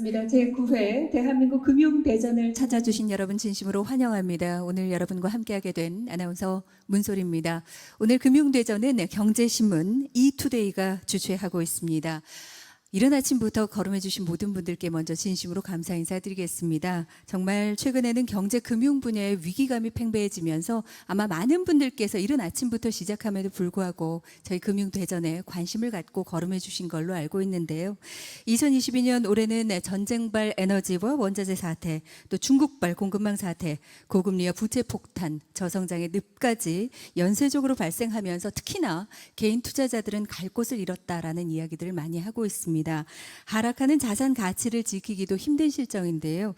반갑습니다. 제9회 대한민국 금융대전을 찾아주신 여러분 진심으로 환영합니다. 오늘 여러분과 함께하게 된 아나운서 문소리입니다. 오늘 금융대전은 경제신문 이투데이가 주최하고 있습니다. 이른 아침부터 걸음해 주신 모든 분들께 먼저 진심으로 감사 인사드리겠습니다. 정말 최근에는 경제 금융 분야의 위기감이 팽배해지면서 아마 많은 분들께서 이른 아침부터 시작함에도 불구하고 저희 금융대전에 관심을 갖고 걸음해 주신 걸로 알고 있는데요. 2022년 올해는 전쟁발 에너지와 원자재 사태, 또 중국발 공급망 사태, 고금리와 부채 폭탄, 저성장의 늪까지 연쇄적으로 발생하면서 특히나 개인 투자자들은 갈 곳을 잃었다라는 이야기들을 많이 하고 있습니다. 하락하는 자산 가치를 지키기도 힘든 실정인데요.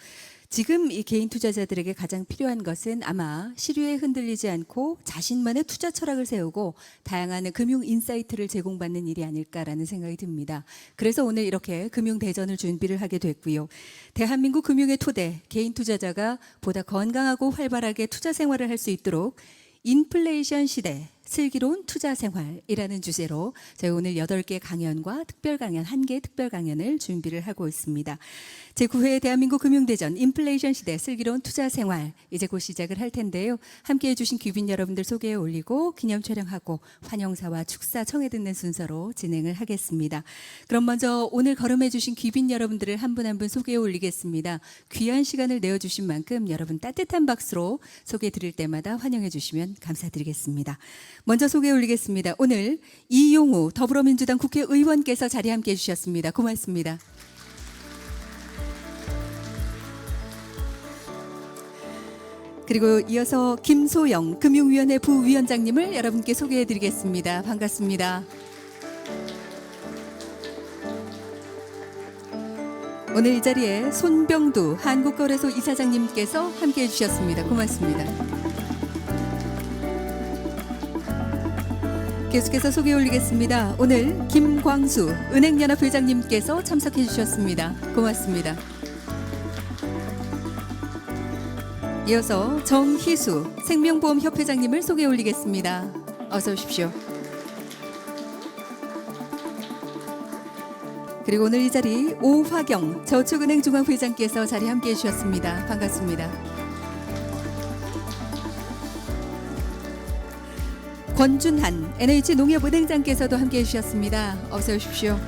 지금 이 개인 투자자들에게 가장 필요한 것은 아마 시류에 흔들리지 않고 자신만의 투자 철학을 세우고 다양한 금융 인사이트를 제공받는 일이 아닐까라는 생각이 듭니다. 그래서 오늘 이렇게 금융대전을 준비를 하게 됐고요. 대한민국 금융의 토대, 개인 투자자가 보다 건강하고 활발하게 투자 생활을 할 수 있도록 인플레이션 시대, 슬기로운 투자 생활이라는 주제로 저희 오늘 8개 강연과 특별 강연, 1개 특별 강연을 준비를 하고 있습니다. 제9회 대한민국 금융대전 인플레이션 시대 슬기로운 투자 생활 이제 곧 시작을 할 텐데요. 함께해 주신 귀빈 여러분들 소개해 올리고 기념 촬영하고 환영사와 축사 청해 듣는 순서로 진행을 하겠습니다. 그럼 먼저 오늘 걸음해 주신 귀빈 여러분들을 한 분 한 분 소개해 올리겠습니다. 귀한 시간을 내어주신 만큼 여러분 따뜻한 박수로 소개해 드릴 때마다 환영해 주시면 감사드리겠습니다. 먼저 소개해 올리겠습니다. 오늘 이용우 더불어민주당 국회의원께서 자리에 함께해 주셨습니다. 고맙습니다. 그리고 이어서 김소영 금융위원회 부위원장님을 여러분께 소개해 드리겠습니다. 반갑습니다. 오늘 이 자리에 손병두 한국거래소 이사장님께서 함께해 주셨습니다. 고맙습니다. 계속해서 소개해 올리겠습니다. 오늘 김광수 은행연합 회장님께서 참석해 주셨습니다. 고맙습니다. 이어서 정희수 생명보험협회장님을 소개해 올리겠습니다. 어서 오십시오. 그리고 오늘 이 자리 오화경 저축은행 중앙회장께서 자리에 함께해 주셨습니다. 반갑습니다. 권준한 NH농협은행장께서도 함께해 주셨습니다. 어서 오십시오.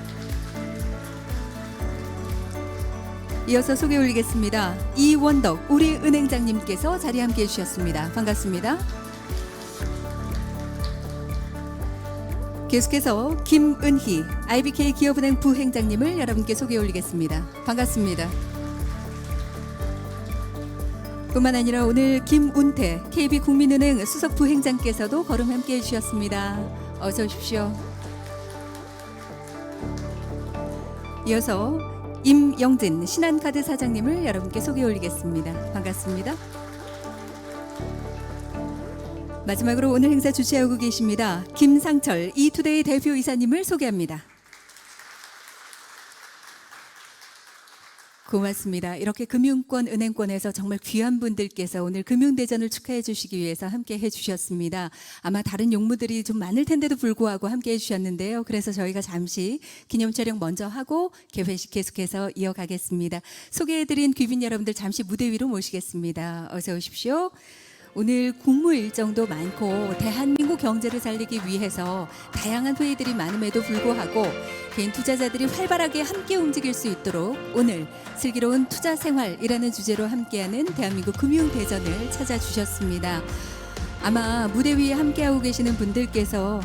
이어서 소개해 올리겠습니다. 이원덕 우리은행장님께서 자리에 함께해 주셨습니다. 반갑습니다. 계속해서 김은희 IBK 기업은행 부행장님을 여러분께 소개해 올리겠습니다. 반갑습니다. 뿐만 아니라 오늘 김운태 KB국민은행 수석 부행장께서도 걸음 함께해 주셨습니다. 어서 오십시오. 이어서 임영진 신한카드 사장님을 여러분께 소개해 올리겠습니다. 반갑습니다. 마지막으로 오늘 행사 주최하고 계십니다. 김상철 이투데이 대표이사님을 소개합니다. 고맙습니다. 이렇게 금융권, 은행권에서 정말 귀한 분들께서 오늘 금융대전을 축하해 주시기 위해서 함께 해주셨습니다. 아마 다른 용무들이 좀 많을 텐데도 불구하고 함께 해주셨는데요. 그래서 저희가 잠시 기념 촬영 먼저 하고 개회식 계속해서 이어가겠습니다. 소개해드린 귀빈 여러분들 잠시 무대 위로 모시겠습니다. 어서 오십시오. 오늘 국무 일정도 많고 대한민국 경제를 살리기 위해서 다양한 회의들이 많음에도 불구하고 개인 투자자들이 활발하게 함께 움직일 수 있도록 오늘 슬기로운 투자 생활이라는 주제로 함께하는 대한민국 금융대전을 찾아주셨습니다. 아마 무대 위에 함께하고 계시는 분들께서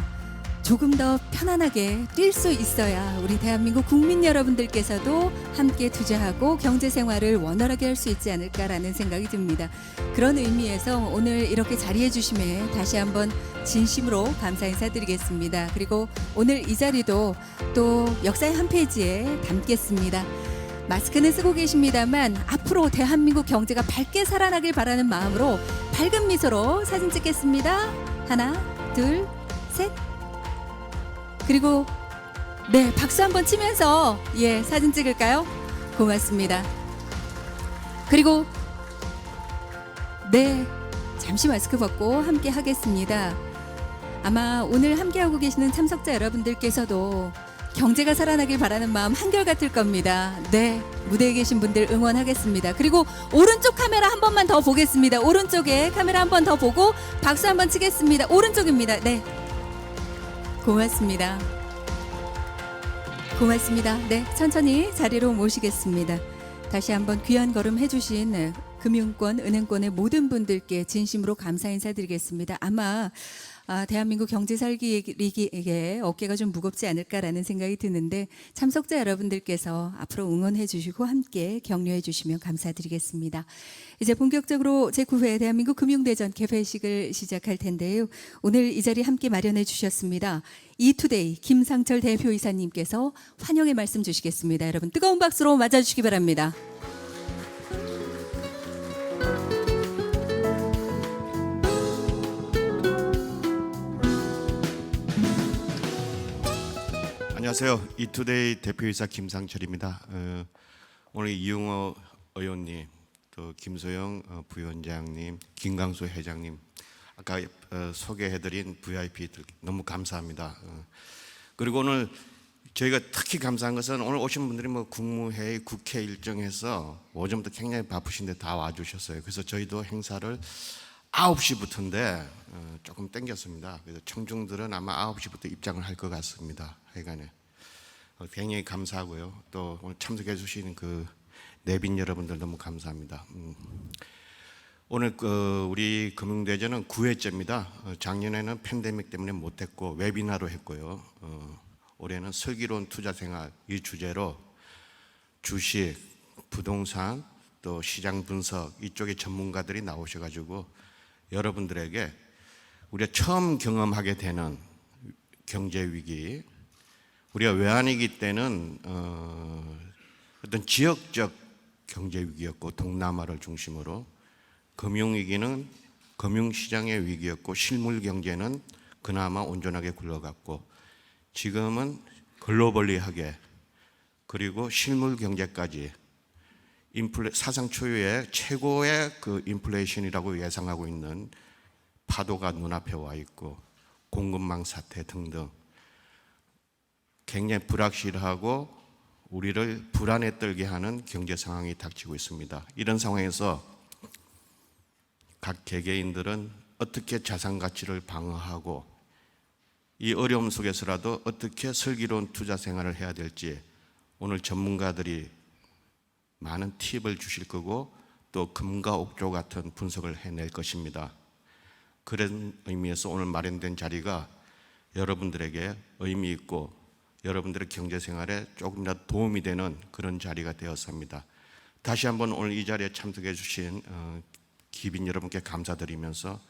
조금 더 편안하게 뛸 수 있어야 우리 대한민국 국민 여러분들께서도 함께 투자하고 경제생활을 원활하게 할 수 있지 않을까라는 생각이 듭니다. 그런 의미에서 오늘 이렇게 자리해 주심에 다시 한번 진심으로 감사 인사드리겠습니다. 그리고 오늘 이 자리도 또 역사의 한 페이지에 담겠습니다. 마스크는 쓰고 계십니다만 앞으로 대한민국 경제가 밝게 살아나길 바라는 마음으로 밝은 미소로 사진 찍겠습니다. 하나, 둘, 셋. 그리고 네, 박수 한번 치면서 사진 찍을까요? 고맙습니다. 그리고 네, 잠시 마스크 벗고 함께 하겠습니다. 아마 오늘 함께하고 계시는 참석자 여러분들께서도 경제가 살아나길 바라는 마음 한결같을 겁니다. 네, 무대에 계신 분들 응원하겠습니다. 그리고 오른쪽 카메라 한 번만 더 보겠습니다. 오른쪽에 카메라 한 번 더 보고 박수 한 번 치겠습니다. 오른쪽입니다. 네, 고맙습니다. 고맙습니다. 네, 천천히 자리로 모시겠습니다. 다시 한번 귀한 걸음 해주신 금융권, 은행권의 모든 분들께 진심으로 감사 인사드리겠습니다. 아마 대한민국 경제 살기에게 어깨가 좀 무겁지 않을까라는 생각이 드는데 참석자 여러분들께서 앞으로 응원해 주시고 함께 격려해 주시면 감사드리겠습니다. 이제 본격적으로 제9회 대한민국 금융대전 개회식을 시작할 텐데요. 오늘 이 자리 함께 마련해 주셨습니다. 이투데이 김상철 대표이사님께서 환영의 말씀 주시겠습니다. 여러분 뜨거운 박수로 맞아주시기 바랍니다. 안녕하세요. 이투데이 대표이사 김상철입니다. 오늘 이용호 의원님, 또 김소영 부위원장님, 김강수 회장님, 아까 소개해드린 VIP들 너무 감사합니다. 그리고 오늘 저희가 특히 감사한 것은 오늘 오신 분들이 뭐 국무회의, 국회 일정에서 오전부터 굉장히 바쁘신데 다 와주셨어요. 그래서 저희도 행사를 9시부터인데 조금 땡겼습니다. 그래서 청중들은 아마 9시부터 입장을 할 것 같습니다. 하여간에 굉장히 감사하고요. 또 오늘 참석해 주시는 그 내빈 여러분들 너무 감사합니다. 오늘 우리 금융대전은 9회째입니다. 작년에는 팬데믹 때문에 못했고 웨비나로 했고요. 올해는 슬기로운 투자생활 이 주제로 주식, 부동산, 또 시장 분석 이쪽의 전문가들이 나오셔가지고 여러분들에게 우리가 처음 경험하게 되는 경제 위기, 우리가 외환위기 때는 어떤 지역적 경제 위기였고 동남아를 중심으로, 금융위기는 금융시장의 위기였고 실물 경제는 그나마 온전하게 굴러갔고, 지금은 글로벌리하게 그리고 실물 경제까지 사상 초유의 최고의 그 인플레이션이라고 예상하고 있는 파도가 눈앞에 와 있고, 공급망 사태 등등 굉장히 불확실하고 우리를 불안에 떨게 하는 경제 상황이 닥치고 있습니다. 이런 상황에서 각 개개인들은 어떻게 자산 가치를 방어하고 이 어려움 속에서라도 어떻게 슬기로운 투자 생활을 해야 될지 오늘 전문가들이 많은 팁을 주실 거고 또 금과 옥조 같은 분석을 해낼 것입니다. 그런 의미에서 오늘 마련된 자리가 여러분들에게 의미 있고 여러분들의 경제생활에 조금이라도 도움이 되는 그런 자리가 되었습니다. 다시 한번 오늘 이 자리에 참석해 주신 기빈 여러분께 감사드리면서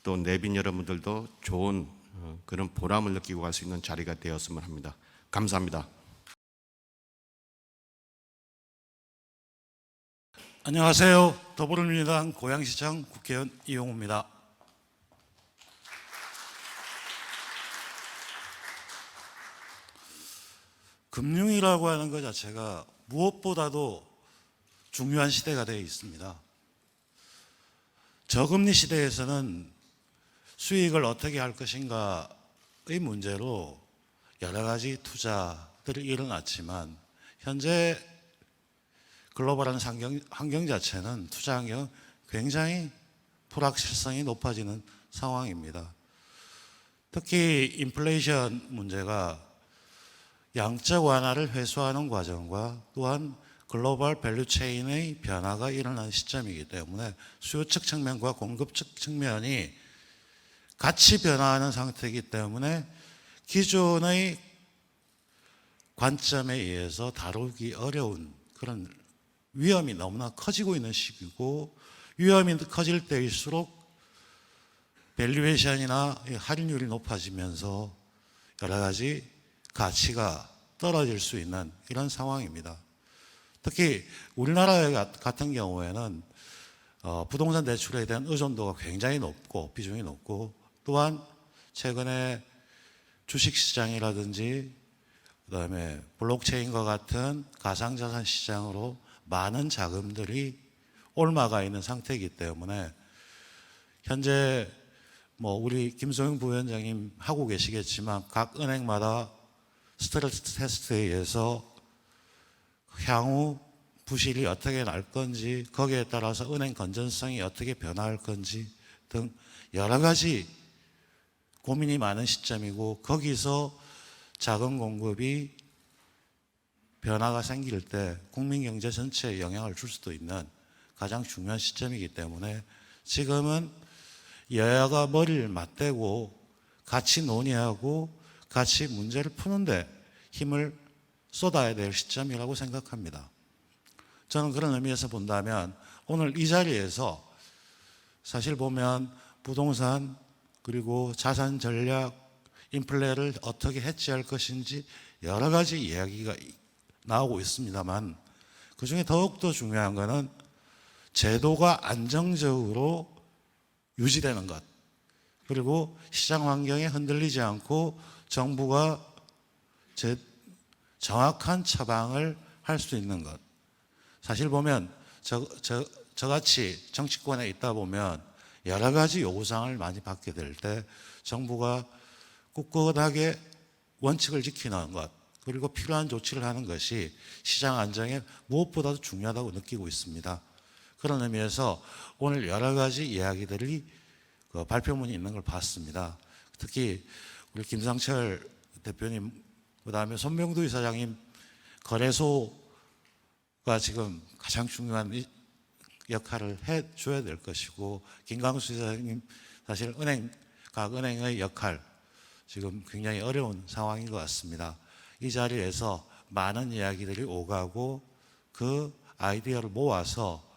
또 내빈 여러분들도 좋은 그런 보람을 느끼고 갈 수 있는 자리가 되었으면 합니다. 감사합니다. 안녕하세요. 더불어민주당 고양시청 국회의원 이용호입니다. 금융이라고 하는 것 자체가 무엇보다도 중요한 시대가 되어 있습니다. 저금리 시대에서는 수익을 어떻게 할 것인가의 문제로 여러 가지 투자들이 일어났지만 현재 글로벌한 환경 자체는 투자 환경 굉장히 불확실성이 높아지는 상황입니다. 특히 인플레이션 문제가 양적 완화를 회수하는 과정과 또한 글로벌 밸류 체인의 변화가 일어나는 시점이기 때문에 수요 측 측면과 공급 측 측면이 같이 변화하는 상태이기 때문에 기존의 관점에 의해서 다루기 어려운 그런 위험이 너무나 커지고 있는 시기고, 위험이 커질 때일수록 밸류에이션이나 할인율이 높아지면서 여러 가지 가치가 떨어질 수 있는 이런 상황입니다. 특히 우리나라 같은 경우에는 부동산 대출에 대한 의존도가 굉장히 높고 비중이 높고, 또한 최근에 주식시장이라든지 그다음에 블록체인과 같은 가상자산 시장으로 많은 자금들이 올라가 있는 상태이기 때문에 현재 우리 김소영 부위원장님 하고 계시겠지만 각 은행마다 스트레스 테스트에 의해서 향후 부실이 어떻게 날 건지, 거기에 따라서 은행 건전성이 어떻게 변화할 건지 등 여러 가지 고민이 많은 시점이고, 거기서 자금 공급이 변화가 생길 때 국민 경제 전체에 영향을 줄 수도 있는 가장 중요한 시점이기 때문에 지금은 여야가 머리를 맞대고 같이 논의하고 같이 문제를 푸는데 힘을 쏟아야 될 시점이라고 생각합니다. 저는 그런 의미에서 본다면 오늘 이 자리에서 사실 보면 부동산 그리고 자산 전략, 인플레를 어떻게 해치할 것인지 여러 가지 이야기가 나오고 있습니다만, 그중에 더욱더 중요한 것은 제도가 안정적으로 유지되는 것, 그리고 시장 환경에 흔들리지 않고 정부가 정확한 처방을 할 수 있는 것. 사실 보면 저같이 정치권에 있다 보면 여러 가지 요구사항을 많이 받게 될 때 정부가 꿋꿋하게 원칙을 지키는 것, 그리고 필요한 조치를 하는 것이 시장 안정에 무엇보다도 중요하다고 느끼고 있습니다. 그런 의미에서 오늘 여러 가지 이야기들이 발표문이 있는 걸 봤습니다. 특히 우리 김상철 대표님, 그다음에 손명두 이사장님, 거래소가 지금 가장 중요한 역할을 해줘야 될 것이고, 김광수 이사장님 사실 각 은행의 역할 지금 굉장히 어려운 상황인 것 같습니다. 이 자리에서 많은 이야기들이 오가고 그 아이디어를 모아서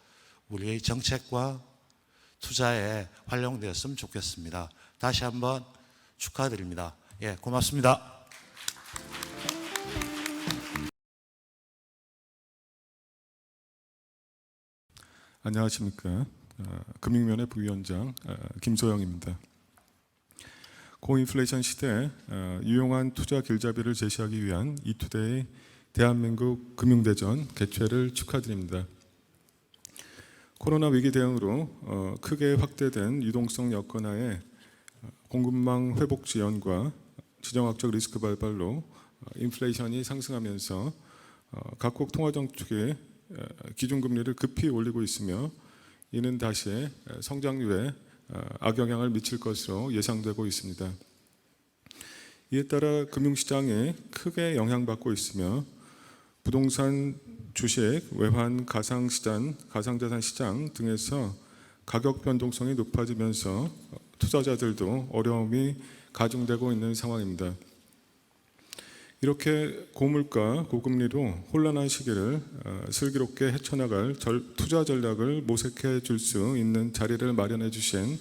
우리의 정책과 투자에 활용되었으면 좋겠습니다. 다시 한번 축하드립니다. 예, 고맙습니다. 안녕하십니까. 금융위원회 부위원장 김소영입니다. 고인플레이션 시대에 유용한 투자 길잡이를 제시하기 위한 이투데이 대한민국 금융대전 개최를 축하드립니다. 코로나 위기 대응으로 크게 확대된 유동성 여건하에 공급망 회복 지연과 지정학적 리스크 발발로 인플레이션이 상승하면서 각국 통화정책이 기준금리를 급히 올리고 있으며, 이는 다시 성장률에 악영향을 미칠 것으로 예상되고 있습니다. 이에 따라 금융시장에 크게 영향받고 있으며, 부동산, 주식, 외환, 가상자산 시장 등에서 가격 변동성이 높아지면서 투자자들도 어려움이 가중되고 있는 상황입니다. 이렇게 고물가, 고금리로 혼란한 시기를 슬기롭게 헤쳐나갈 투자 전략을 모색해 줄 수 있는 자리를 마련해 주신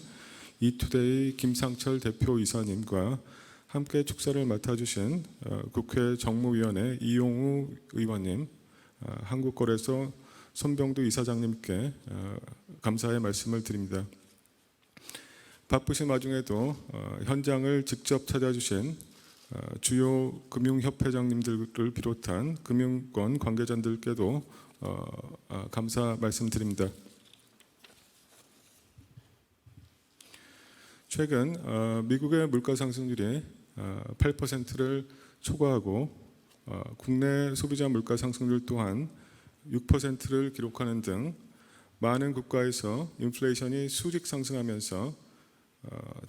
이투데이 김상철 대표이사님과 함께 축사를 맡아주신 국회 정무위원회 이용우 의원님, 한국거래소 손병두 이사장님께 감사의 말씀을 드립니다. 바쁘신 와중에도 현장을 직접 찾아주신 주요 금융협회장님들을 비롯한 금융권 관계자들께도 감사 말씀드립니다. 최근 미국의 물가 상승률이 8%를 초과하고 국내 소비자 물가 상승률 또한 6%를 기록하는 등 많은 국가에서 인플레이션이 수직 상승하면서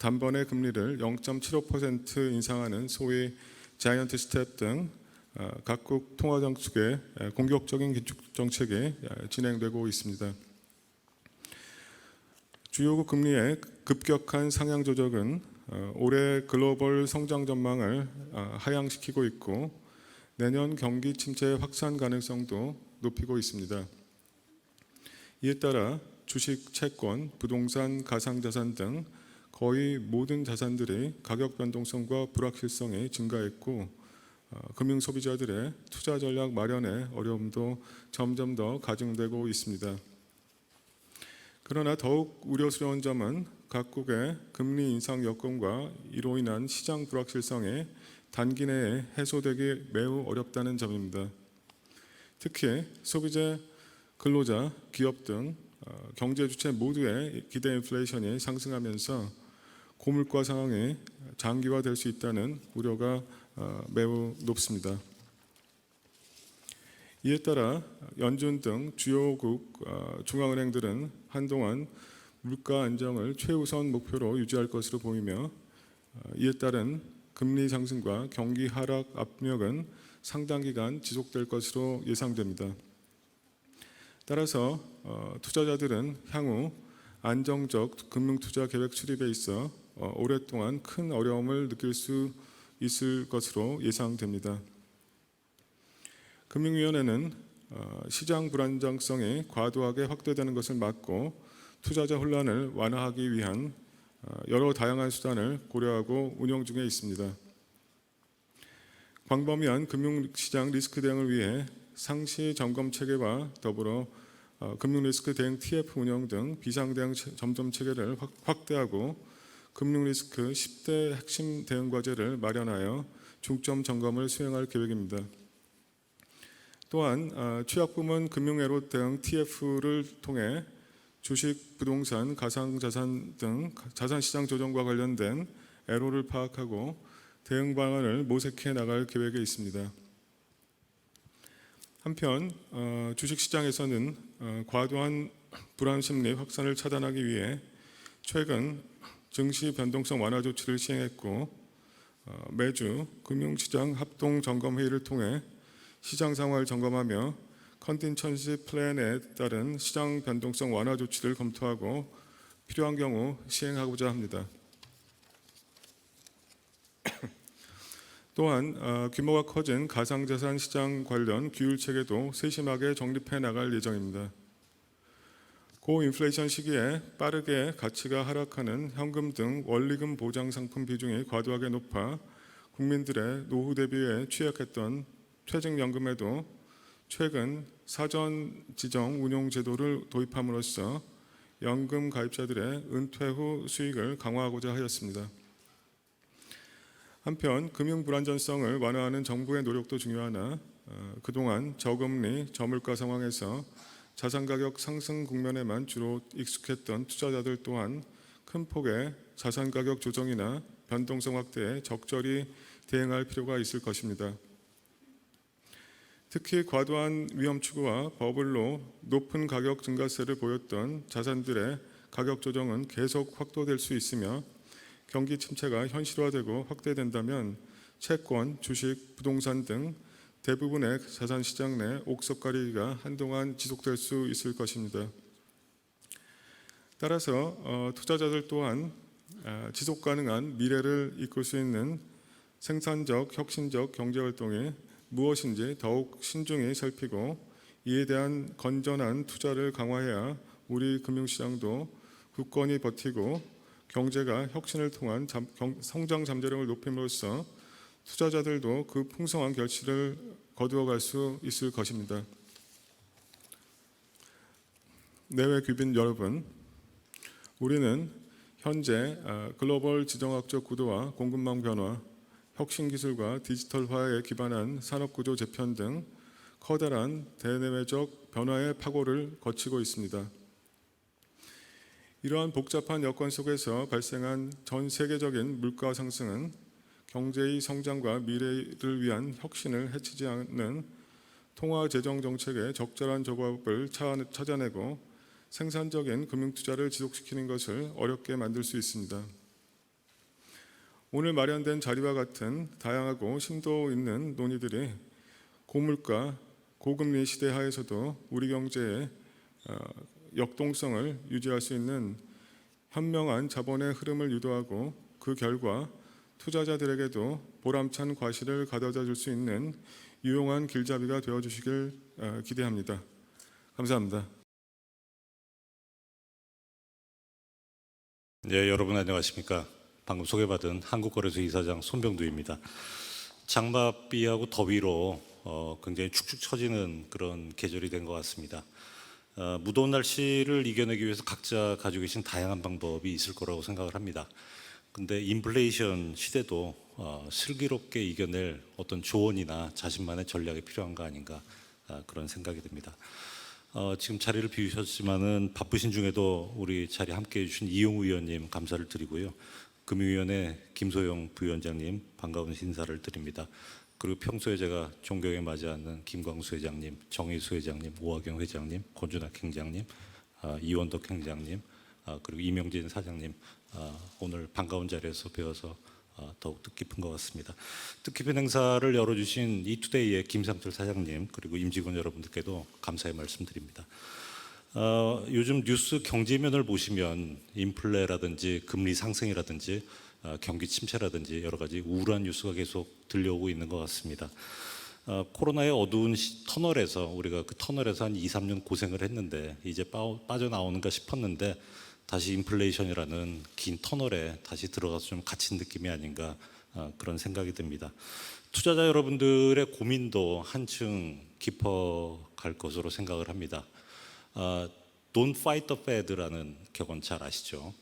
단번에 금리를 0.75% 인상하는 소위 자이언트 스텝 등 각국 통화정책의 공격적인 긴축 정책이 진행되고 있습니다. 주요국 금리의 급격한 상향 조정은 올해 글로벌 성장 전망을 하향시키고 있고, 내년 경기 침체 확산 가능성도 높이고 있습니다. 이에 따라 주식, 채권, 부동산, 가상자산 등 거의 모든 자산들이 가격 변동성과 불확실성이 증가했고, 금융 소비자들의 투자 전략 마련의 어려움도 점점 더 가중되고 있습니다. 그러나 더욱 우려스러운 점은 각국의 금리 인상 여건과 이로 인한 시장 불확실성이 단기 내에 해소되기 매우 어렵다는 점입니다. 특히 소비자, 근로자, 기업 등 경제 주체 모두의 기대 인플레이션이 상승하면서 고물가 상황이 장기화될 수 있다는 우려가 매우 높습니다. 이에 따라 연준 등 주요국 중앙은행들은 한동안 물가 안정을 최우선 목표로 유지할 것으로 보이며 이에 따른 금리 상승과 경기 하락 압력은 상당 기간 지속될 것으로 예상됩니다. 따라서 투자자들은 향후 안정적 금융투자 계획 수립에 있어 오랫동안 큰 어려움을 느낄 수 있을 것으로 예상됩니다. 금융위원회는 시장 불안정성이 과도하게 확대되는 것을 막고 투자자 혼란을 완화하기 위한 여러 다양한 수단을 고려하고 운영 중에 있습니다. 광범위한 금융시장 리스크 대응을 위해 상시 점검 체계와 더불어 금융리스크 대응 TF 운영 등 비상대응 점검 체계를 확대하고 금융리스크 10대 핵심 대응 과제를 마련하여 중점 점검을 수행할 계획입니다. 또한 취약부문 금융애로 대응 TF를 통해 주식, 부동산, 가상자산 등 자산시장 조정과 관련된 애로를 파악하고 대응 방안을 모색해 나갈 계획에 있습니다. 한편 주식시장에서는 과도한 불안 심리 확산을 차단하기 위해 최근 증시 변동성 완화 조치를 시행했고 매주 금융시장 합동점검회의를 통해 시장 상황을 점검하며 컨틴전시 플랜에 따른 시장 변동성 완화 조치를 검토하고 필요한 경우 시행하고자 합니다. 또한 규모가 커진 가상자산 시장 관련 규율 체계도 세심하게 정립해 나갈 예정입니다. 고인플레이션 시기에 빠르게 가치가 하락하는 현금 등 원리금 보장 상품 비중이 과도하게 높아 국민들의 노후 대비에 취약했던 퇴직연금에도 최근 사전 지정 운용 제도를 도입함으로써 연금 가입자들의 은퇴 후 수익을 강화하고자 하였습니다. 한편 금융 불안전성을 완화하는 정부의 노력도 중요하나 그동안 저금리, 저물가 상황에서 자산 가격 상승 국면에만 주로 익숙했던 투자자들 또한 큰 폭의 자산 가격 조정이나 변동성 확대에 적절히 대응할 필요가 있을 것입니다. 특히 과도한 위험 추구와 버블로 높은 가격 증가세를 보였던 자산들의 가격 조정은 계속 확대될 수 있으며 경기 침체가 현실화되고 확대된다면 채권, 주식, 부동산 등 대부분의 자산시장 내 옥석가리기가 한동안 지속될 수 있을 것입니다. 따라서 투자자들 또한 지속가능한 미래를 이끌 수 있는 생산적, 혁신적 경제활동이 무엇인지 더욱 신중히 살피고 이에 대한 건전한 투자를 강화해야 우리 금융시장도 굳건히 버티고 경제가 혁신을 통한 성장 잠재력을 높임으로써 투자자들도 그 풍성한 결실을 거두어갈 수 있을 것입니다. 내외 귀빈 여러분, 우리는 현재 글로벌 지정학적 구도와 공급망 변화, 혁신 기술과 디지털화에 기반한 산업구조 재편 등 커다란 대내외적 변화의 파고를 거치고 있습니다. 이러한 복잡한 여건 속에서 발생한 전 세계적인 물가 상승은 경제의 성장과 미래를 위한 혁신을 해치지 않는 통화 재정 정책의 적절한 조합을 찾아내고 생산적인 금융투자를 지속시키는 것을 어렵게 만들 수 있습니다. 오늘 마련된 자리와 같은 다양하고 심도 있는 논의들이 고물가, 고금리 시대 하에서도 우리 경제의 역동성을 유지할 수 있는 현명한 자본의 흐름을 유도하고 그 결과 투자자들에게도 보람찬 과실을 가져다 줄 수 있는 유용한 길잡이가 되어주시길 기대합니다. 감사합니다. 네, 여러분 안녕하십니까? 방금 소개받은 한국거래소 이사장 손병두입니다. 장맛비하고 더위로 굉장히 축축 처지는 그런 계절이 된 것 같습니다. 무더운 날씨를 이겨내기 위해서 각자 가지고 계신 다양한 방법이 있을 거라고 생각을 합니다. 근데 인플레이션 시대도 슬기롭게 이겨낼 어떤 조언이나 자신만의 전략이 필요한 거 아닌가 그런 생각이 듭니다. 지금 자리를 비우셨지만은 바쁘신 중에도 우리 자리 함께해 주신 이용우 의원님 감사를 드리고요. 금융위원회 김소영 부위원장님 반가운 인사를 드립니다. 그리고 평소에 제가 존경에 맞지 않는 김광수 회장님, 정의수 회장님, 오하경 회장님, 권준학 행장님, 이원덕 행장님, 그리고 이명진 사장님, 오늘 반가운 자리에서 뵈어서 더욱 뜻깊은 것 같습니다. 뜻깊은 행사를 열어주신 이투데이의 김상철 사장님, 그리고 임직원 여러분들께도 감사의 말씀드립니다. 요즘 뉴스 경제면을 보시면 인플레라든지 금리 상승이라든지 경기 침체라든지 여러 가지 우울한 뉴스가 계속 들려오고 있는 것 같습니다. 코로나의 어두운 터널에서 우리가 그 터널에서 한 2, 3년 고생을 했는데 이제 빠져나오는가 싶었는데 다시 인플레이션이라는 긴 터널에 다시 들어가서 좀 갇힌 느낌이 아닌가 그런 생각이 듭니다. 투자자 여러분들의 고민도 한층 깊어갈 것으로 생각을 합니다. Don't fight the Fed라는 격언 잘 아시죠?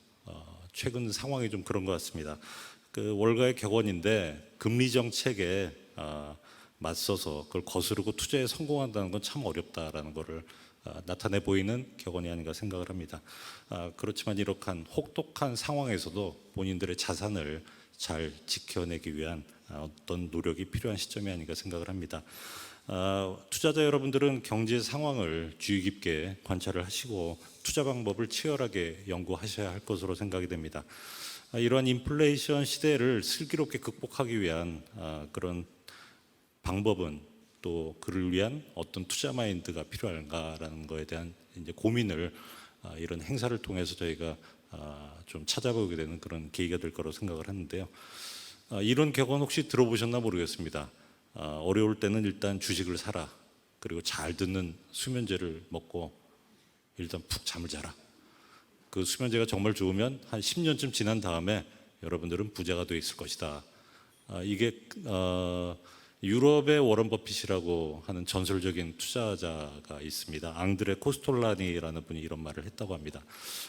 최근 상황이 좀 그런 것 같습니다. 그 월가의 격언인데 금리 정책에 맞서서 그걸 거스르고 투자에 성공한다는 건 참 어렵다라는 것을 나타내 보이는 격언이 아닌가 생각을 합니다. 그렇지만 이렇게 혹독한 상황에서도 본인들의 자산을 잘 지켜내기 위한 어떤 노력이 필요한 시점이 아닌가 생각을 합니다. 투자자 여러분들은 경제 상황을 주의 깊게 관찰을 하시고 투자 방법을 치열하게 연구하셔야 할 것으로 생각이 됩니다. 이러한 인플레이션 시대를 슬기롭게 극복하기 위한 그런 방법은 또 그를 위한 어떤 투자 마인드가 필요한가라는 것에 대한 이제 고민을 이런 행사를 통해서 저희가 좀 찾아보게 되는 그런 계기가 될 거라고 생각을 하는데요. 이런 격언 혹시 들어보셨나 모르겠습니다. 어려울 때는 일단 주식을 사라. 그리고 잘 듣는 수면제를 먹고 일단 푹 잠을 자라. 그 수면제가 정말 좋으면 한 10년쯤 지난 다음에 여러분들은 부자가 돼 있을 것이다. 이게 유럽의 워런 버핏이라고 하는 전설적인 투자자가 있습니다. 앙드레 코스톨라니라는 분이 이런 말을 했다고 합니다.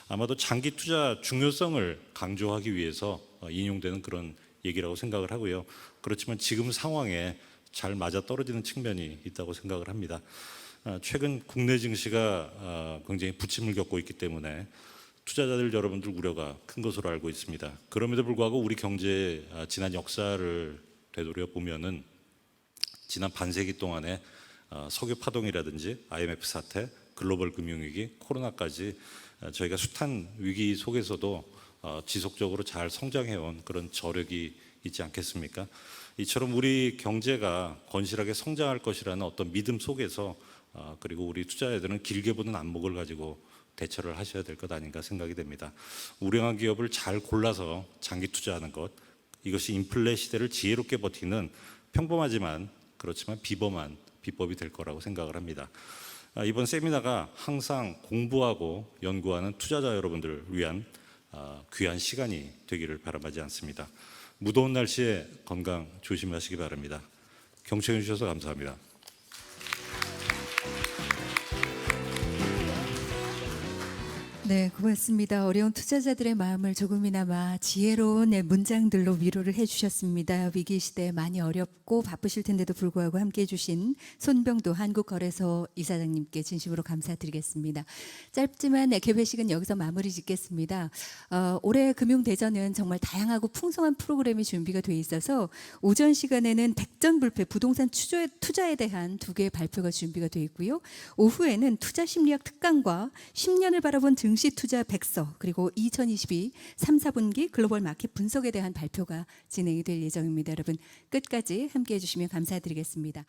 아마도 장기 투자 중요성을 강조하기 위해서 인용되는 그런 얘기라고 생각을 하고요. 그렇지만 지금 상황에 잘 맞아떨어지는 측면이 있다고 생각을 합니다. 최근 국내 증시가 굉장히 부침을 겪고 있기 때문에 투자자들 여러분들 우려가 큰 것으로 알고 있습니다. 그럼에도 불구하고 우리 경제의 지난 역사를 되돌려 보면은 지난 반세기 동안에 석유 파동이라든지 IMF 사태, 글로벌 금융위기, 코로나까지 저희가 숱한 위기 속에서도 지속적으로 잘 성장해온 그런 저력이 있지 않겠습니까? 이처럼 우리 경제가 건실하게 성장할 것이라는 어떤 믿음 속에서 그리고 우리 투자자들은 길게 보는 안목을 가지고 대처를 하셔야 될 것 아닌가 생각이 됩니다. 우량한 기업을 잘 골라서 장기 투자하는 것, 이것이 인플레 시대를 지혜롭게 버티는 평범하지만 그렇지만 비범한 비법이 될 거라고 생각을 합니다. 이번 세미나가 항상 공부하고 연구하는 투자자 여러분들을 위한 귀한 시간이 되기를 바람하지 않습니다. 무더운 날씨에 건강 조심하시기 바랍니다. 경청해 주셔서 감사합니다. 네, 고맙습니다. 어려운 투자자들의 마음을 조금이나마 지혜로운 문장들로 위로를 해주셨습니다. 위기 시대에 많이 어렵고 바쁘실 텐데도 불구하고 함께해 주신 손병도 한국거래소 이사장님께 진심으로 감사드리겠습니다. 짧지만 개회식은 여기서 마무리 짓겠습니다. 올해 금융대전은 정말 다양하고 풍성한 프로그램이 준비가 돼 있어서 오전 시간에는 백전불패 부동산 투자에 대한 2개의 발표가 준비가 돼 있고요. 오후에는 투자심리학 특강과 10년을 바라본 증시 투자 백서 그리고 2022 3, 4분기 글로벌 마켓 분석에 대한 발표가 진행이 될 예정입니다. 여러분 끝까지 함께해 주시면 감사드리겠습니다.